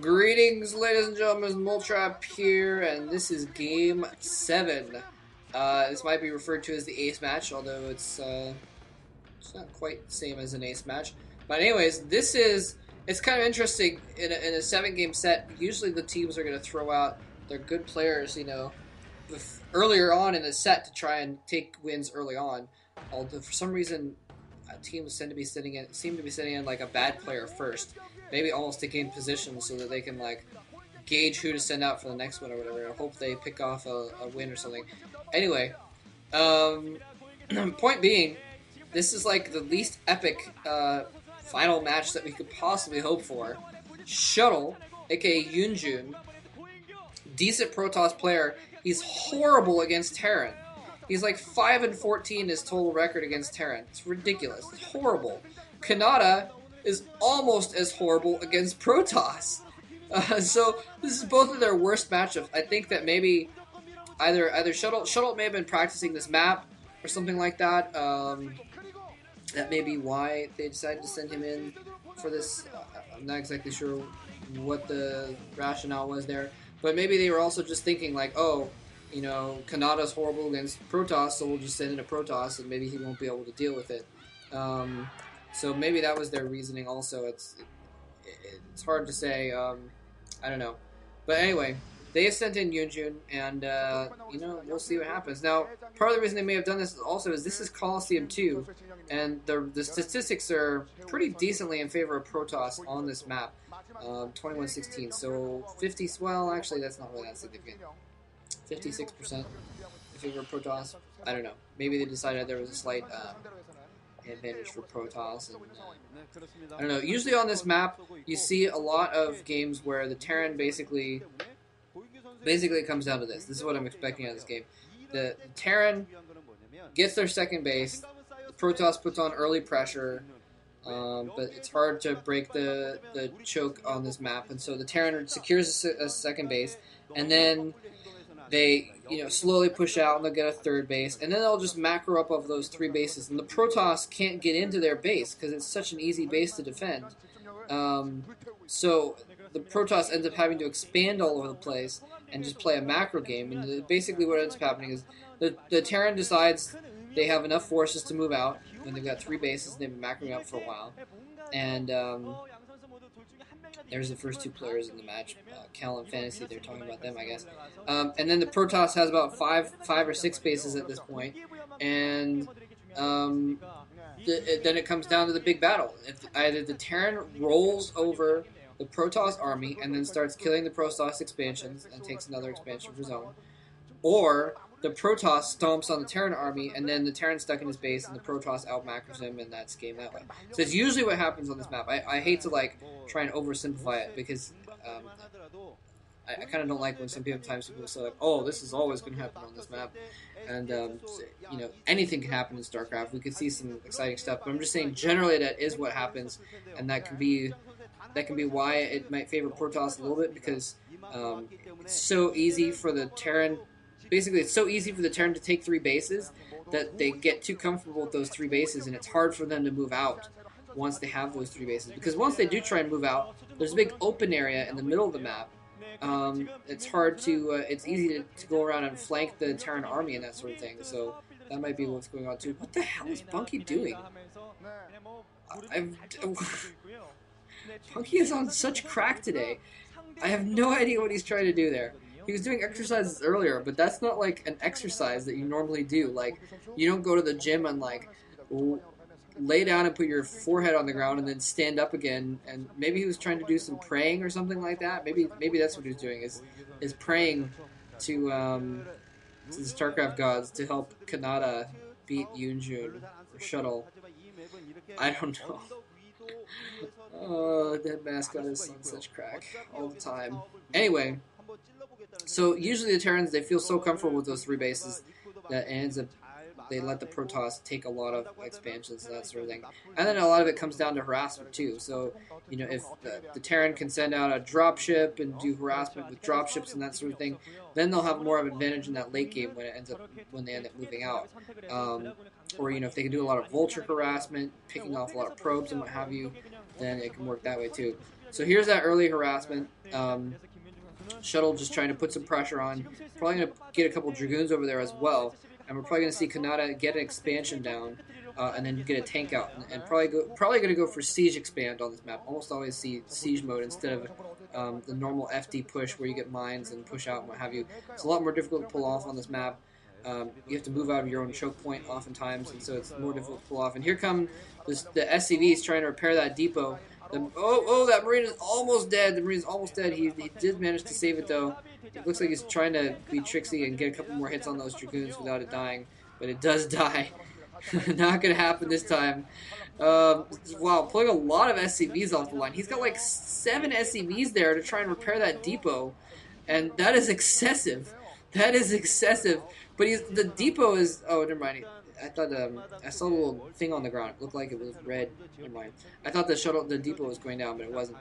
Greetings, ladies and gentlemen, Moltrap here, and this is Game 7. This might be referred to as the ace match, although it's not quite the same as an ace match. But anyways, it's kind of interesting. In a 7-game set, usually the teams are going to throw out their good players, earlier on in the set to try and take wins early on. Although for some reason, teams seem to be sitting in like a bad player first, maybe almost to gain position so that they can like gauge who to send out for the next one or whatever, and hope they pick off a win or something. Anyway, point being, this is like the least epic final match that we could possibly hope for. Shuttle, aka Yunjun, decent Protoss player. He's horrible against Terran. He's like 5-14 his total record against Terran. It's ridiculous. It's horrible. Canata is almost as horrible against Protoss. So this is both of their worst matchups. I think that maybe either Shuttle may have been practicing this map or something like that. That may be why they decided to send him in for this. I'm not exactly sure what the rationale was there. But maybe they were also just thinking like, oh, Canada's horrible against Protoss, so we'll just send in a Protoss, and maybe he won't be able to deal with it. So maybe that was their reasoning also. It's hard to say. I don't know. But anyway, they have sent in Yunjun, and, we'll see what happens. Now, part of the reason they may have done this also is this is Collosseum 2, and the statistics are pretty decently in favor of Protoss on this map. 21-16, so 50, well, actually, that's not really that significant. 56% in favor of Protoss. I don't know. Maybe they decided there was a slight advantage for Protoss. And, I don't know. Usually on this map, you see a lot of games where the Terran basically it comes down to this. This is what I'm expecting out of this game. The Terran gets their second base. The Protoss puts on early pressure. But it's hard to break the choke on this map, and so the Terran secures a second base, and then they slowly push out, and they'll get a third base, and then they'll just macro up of those 3 bases, and the Protoss can't get into their base because it's such an easy base to defend. So the Protoss ends up having to expand all over the place and just play a macro game, and basically what ends up happening is the Terran decides they have enough forces to move out, and they've got 3 bases, and they've been macroing out for a while. And there's the first 2 players in the match, Cal and Fantasy, they're talking about them, I guess. And then the Protoss has about 5 or 6 bases at this point, and then it comes down to the big battle. If either the Terran rolls over the Protoss army and then starts killing the Protoss expansions and takes another expansion for zone, or the Protoss stomps on the Terran army, and then the Terran's stuck in his base, and the Protoss out-macros him, and that's game that way. So it's usually what happens on this map. I hate to, try and oversimplify it, because I kind of don't like when sometimes people say, like, oh, this is always going to happen on this map. And, anything can happen in StarCraft. We could see some exciting stuff, but I'm just saying generally that is what happens, and that can be why it might favor Protoss a little bit, because it's so easy for the Terran. Basically, it's so easy for the Terran to take 3 bases that they get too comfortable with those 3 bases, and it's hard for them to move out once they have those 3 bases. Because once they do try and move out, there's a big open area in the middle of the map. It's hard to, it's easy to go around and flank the Terran army and that sort of thing. So that might be what's going on too. What the hell is Bunky doing? Bunky is on such crack today. I have no idea what he's trying to do there. He was doing exercises earlier, but that's not like an exercise that you normally do. Like, you don't go to the gym and lay down and put your forehead on the ground and then stand up again. And maybe he was trying to do some praying or something like that. Maybe that's what he was doing, is praying to the StarCraft gods to help Canata beat Yunjun or Shuttle. I don't know. Oh, that mascot is on such crack all the time. Anyway, so usually the Terrans, they feel so comfortable with those 3 bases that it ends up they let the Protoss take a lot of expansions and that sort of thing. And then a lot of it comes down to harassment too. So, if the Terran can send out a dropship and do harassment with dropships and that sort of thing, then they'll have more of an advantage in that late game when they end up moving out. Or, if they can do a lot of vulture harassment, picking off a lot of probes and what have you, then it can work that way too. So here's that early harassment. Shuttle just trying to put some pressure on. Probably going to get a couple Dragoons over there as well. And we're probably going to see Canata get an expansion down. And then get a tank out. And probably going to go for Siege Expand on this map. Almost always see Siege mode instead of the normal FD push where you get mines and push out and what have you. It's a lot more difficult to pull off on this map. You have to move out of your own choke point oftentimes, and so it's more difficult to pull off. And here come the SCVs trying to repair that depot. That Marine is almost dead. The Marine is almost dead. He did manage to save it, though. It looks like he's trying to be tricksy and get a couple more hits on those Dragoons without it dying. But it does die. Not going to happen this time. Wow, pulling a lot of SCVs off the line. He's got like 7 SCVs there to try and repair that depot. And that is excessive. That is excessive. But the depot is... Oh, never mind. I thought I saw a little thing on the ground. It looked like it was red. Never mind. I thought the depot was going down, but it wasn't.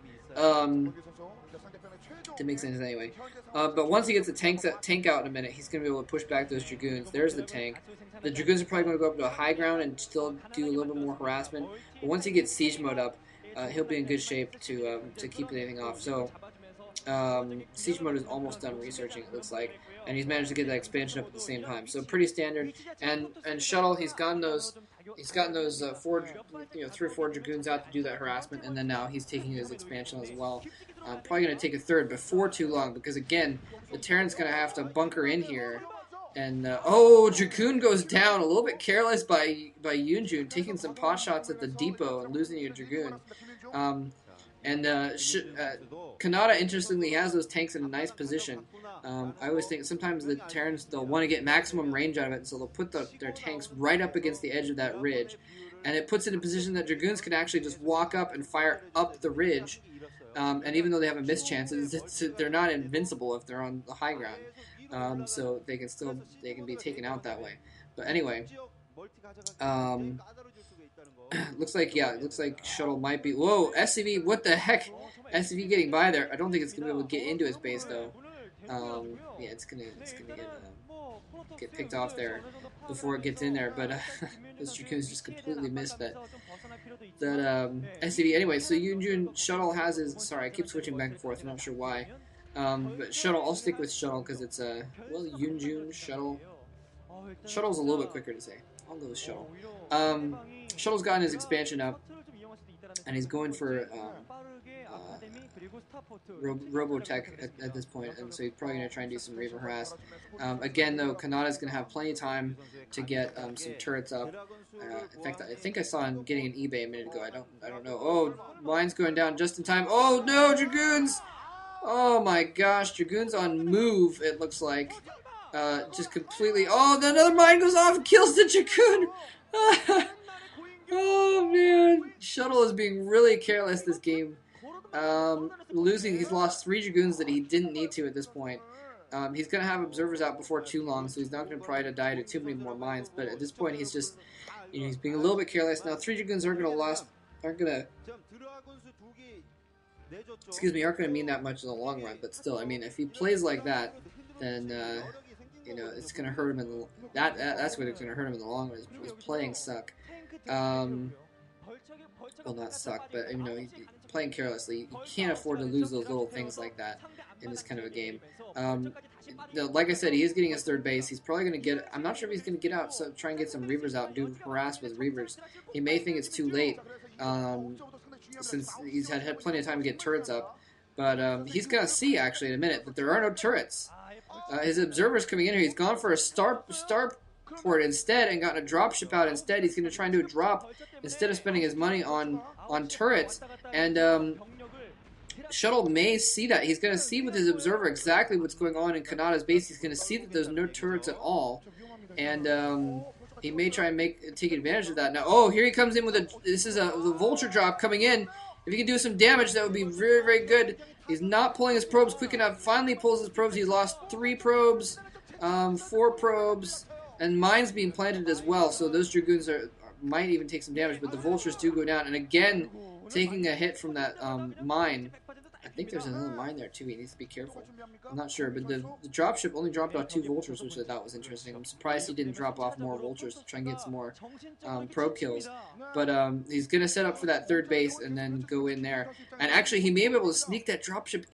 Didn't make sense anyway. But once he gets the tank out in a minute, he's going to be able to push back those Dragoons. There's the tank. The Dragoons are probably going to go up to a high ground and still do a little bit more harassment. But once he gets siege mode up, he'll be in good shape to keep anything off. So siege mode is almost done researching, it looks like, and he's managed to get that expansion up at the same time. So pretty standard. And Shuttle, he's gotten those 3 or 4 Dragoons out to do that harassment, and then now he's taking his expansion as well. Probably going to take a third before too long, because again, the Terran's going to have to bunker in here. And Dragoon goes down, a little bit careless by Yunjun, taking some pot shots at the depot and losing a Dragoon. Canata, interestingly, has those tanks in a nice position. I always think sometimes the Terrans, they'll want to get maximum range out of it, so they'll put their tanks right up against the edge of that ridge. And it puts it in a position that Dragoons can actually just walk up and fire up the ridge. And even though they have a miss chance, they're not invincible if they're on the high ground. So they can be taken out that way. But anyway, looks like Shuttle might be... Whoa, SCV, what the heck? SCV getting by there. I don't think it's going to be able to get into his base, though. Yeah, it's gonna get picked off there before it gets in there. But those Dragoons just completely missed that SCV. Anyway, so Yunjun, Shuttle has his... Sorry, I keep switching back and forth. I'm not sure why. But Shuttle, I'll stick with Shuttle because it's Yunjun, Shuttle. Shuttle's a little bit quicker to say. I'll go with Shuttle. Shuttle's gotten his expansion up, and he's going for Robotech at this point, and so he's probably going to try and do some Reaver harass. Again, though, Kanata's going to have plenty of time to get some turrets up. In fact, I think I saw him getting an eBay a minute ago. I don't know. Oh, mine's going down just in time. Oh no, Dragoons! Oh my gosh, Dragoons on move. It looks like just completely. Oh, another mine goes off and kills the Dragoon. Oh man, Shuttle is being really careless this game. He's lost 3 Dragoons that he didn't need to at this point. He's going to have observers out before too long, so he's not going to try to die to too many more mines. But at this point, he's just, he's being a little bit careless. Now, 3 Dragoons aren't going to mean that much in the long run. But still, I mean, if he plays like that, then it's going to hurt him in the that's what it's going to hurt him in the long run. He's playing suck. Well, not suck, but he's playing carelessly. You can't afford to lose those little things like that in this kind of a game. Like I said, he is getting his 3rd base. He's probably going to get... I'm not sure if he's going to get out, so try and get some Reavers out and do harass with Reavers. He may think it's too late, since he's had plenty of time to get turrets up. But he's going to see, actually, in a minute, that there are no turrets. His observer's coming in here. He's gone for a starport instead and gotten a dropship out instead. He's going to try and do a drop instead of spending his money on turrets. And Shuttle may see that. He's going to see with his observer exactly what's going on in Kanata's base. He's going to see that there's no turrets at all. And he may try and take advantage of that. Now, here he comes in with the vulture drop coming in. If he can do some damage, that would be very, very good. He's not pulling his probes quick enough. Finally pulls his probes. He's lost 3 probes, 4 probes, and mines being planted as well. So those Dragoons might even take some damage, but the vultures do go down. And again, taking a hit from that mine. I think there's another mine there too. He needs to be careful. I'm not sure, but the dropship only dropped off 2 vultures, which I thought was interesting. I'm surprised he didn't drop off more vultures to try and get some more pro kills. But he's gonna set up for that third base and then go in there. And actually, he may be able to sneak that dropship